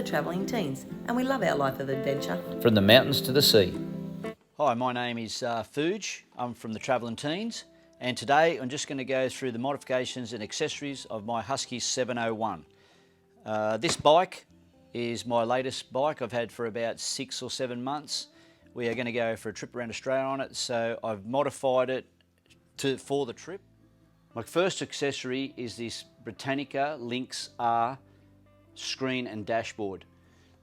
the Travelling Teens, and we love our life of adventure. From the mountains to the sea. Hi, my name is Fuge. I'm from the Travelling Teens, and today I'm just going to go through the modifications and accessories of my Husky 701. This bike is my latest bike I've had for about 6 or 7 months. We are going to go for a trip around Australia on it, so I've modified it for the trip. My first accessory is this Britannica Lynx R screen and dashboard.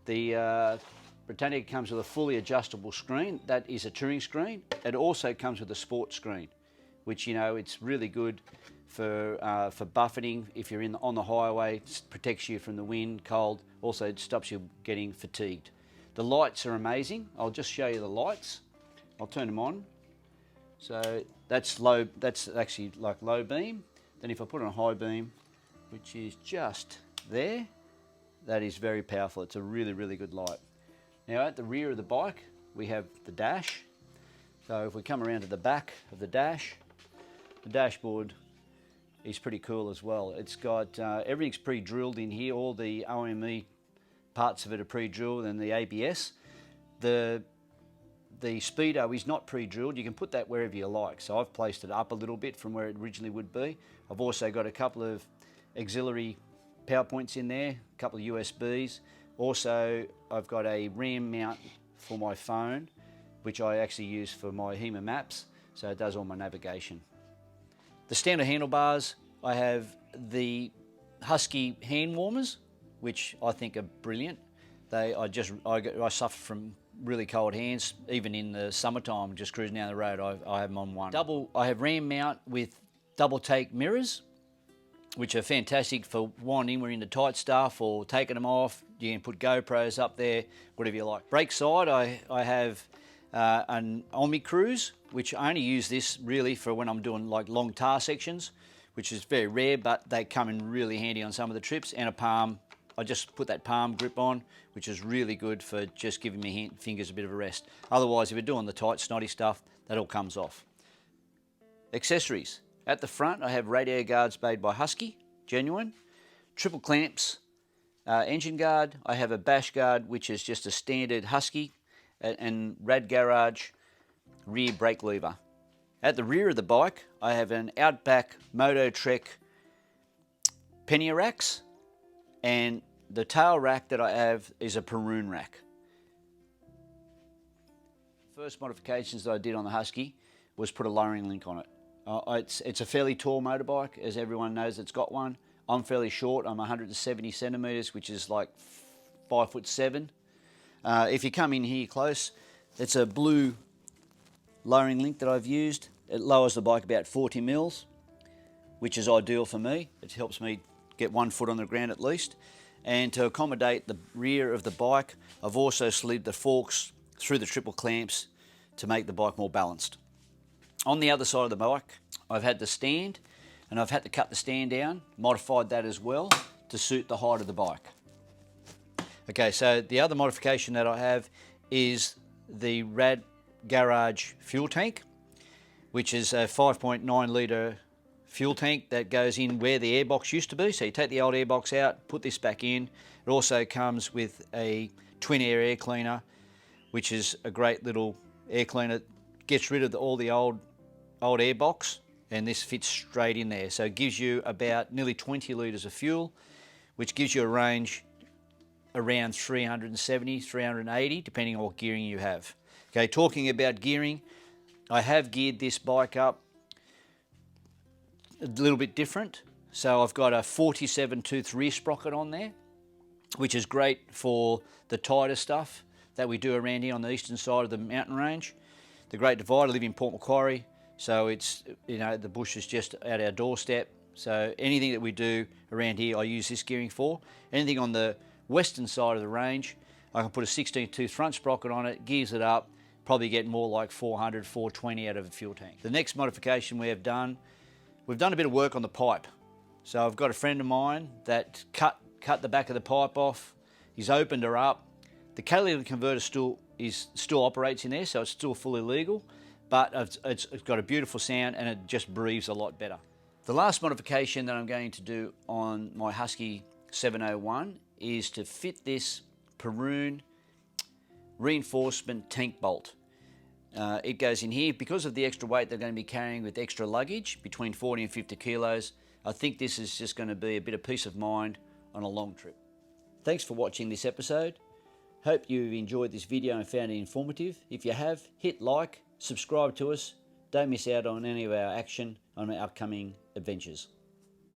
The Britannica comes with a fully adjustable screen. That is a touring screen. It also comes with a sports screen, which, you know, it's really good for buffeting if you're on the highway. It protects you from the wind, cold. Also, it stops you getting fatigued. The lights are amazing. I'll just show you the lights. I'll turn them on. So that's low. That's actually like low beam. Then if I put on a high beam, which is just there, that is very powerful. It's a really, really good light. Now at the rear of the bike, we have the dash. So if we come around to the back of the dashboard is pretty cool as well. It's got, everything's pre-drilled in here. All the OME parts of it are pre-drilled, and the ABS. The speedo is not pre-drilled. You can put that wherever you like. So I've placed it up a little bit from where it originally would be. I've also got a couple of auxiliary power points in there, a couple of USBs. Also, I've got a RAM mount for my phone, which I actually use for my HEMA maps, so it does all my navigation. The standard handlebars, I have the Husky hand warmers, which I think are brilliant. I suffer from really cold hands, even in the summertime, just cruising down the road, I have them on one. I have RAM mount with double take mirrors, which are fantastic for winding. We're into tight stuff or taking them off. You can put GoPros up there, whatever you like. Brake side, I have an Omni Cruise, which I only use this really for when I'm doing like long tar sections, which is very rare, but they come in really handy on some of the trips. And a palm, I just put that palm grip on, which is really good for just giving my fingers a bit of a rest. Otherwise, if you're doing the tight, snotty stuff, that all comes off. Accessories. At the front, I have radio guards made by Husky, genuine. Triple clamps, engine guard. I have a bash guard, which is just a standard Husky, and Rad Garage rear brake lever. At the rear of the bike, I have an Outback Moto Trek pannier racks, and the tail rack that I have is a Perun rack. First modifications that I did on the Husky was put a lowering link on it. It's a fairly tall motorbike, as everyone knows that's got one. I'm fairly short. I'm 170 centimetres, which is like 5'7". If you come in here close, it's a blue lowering link that I've used. It lowers the bike about 40 mils, which is ideal for me. It helps me get 1 foot on the ground at least. And to accommodate the rear of the bike, I've also slid the forks through the triple clamps to make the bike more balanced. On the other side of the bike, I've had the stand, and I've had to cut the stand down, modified that as well to suit the height of the bike. Okay, so the other modification that I have is the Rad Garage fuel tank, which is a 5.9 litre fuel tank that goes in where the airbox used to be. So you take the old airbox out, put this back in. It also comes with a twin air cleaner, which is a great little air cleaner. Gets rid of all the old airbox, and this fits straight in there. So it gives you about nearly 20 litres of fuel, which gives you a range around 370, 380, depending on what gearing you have. Okay, talking about gearing, I have geared this bike up a little bit different. So I've got a 47 tooth rear sprocket on there, which is great for the tighter stuff that we do around here on the eastern side of the mountain range. The Great Divide, I live in Port Macquarie, so it's, you know, the bush is just at our doorstep. So anything that we do around here, I use this gearing for. Anything on the western side of the range, I can put a 16 tooth front sprocket on it, gears it up, probably get more like 400, 420 out of a fuel tank. The next modification we've done a bit of work on the pipe. So I've got a friend of mine that cut the back of the pipe off. He's opened her up. The catalytic converter still operates in there, so it's still fully legal, but it's got a beautiful sound and it just breathes a lot better. The last modification that I'm going to do on my Husky 701 is to fit this Perun reinforcement tank bolt. It goes in here because of the extra weight they're going to be carrying with extra luggage between 40 and 50 kilos. I think this is just going to be a bit of peace of mind on a long trip. Thanks for watching this episode. Hope you've enjoyed this video and found it informative. If you have, hit like, subscribe to us. Don't miss out on any of our action on our upcoming adventures.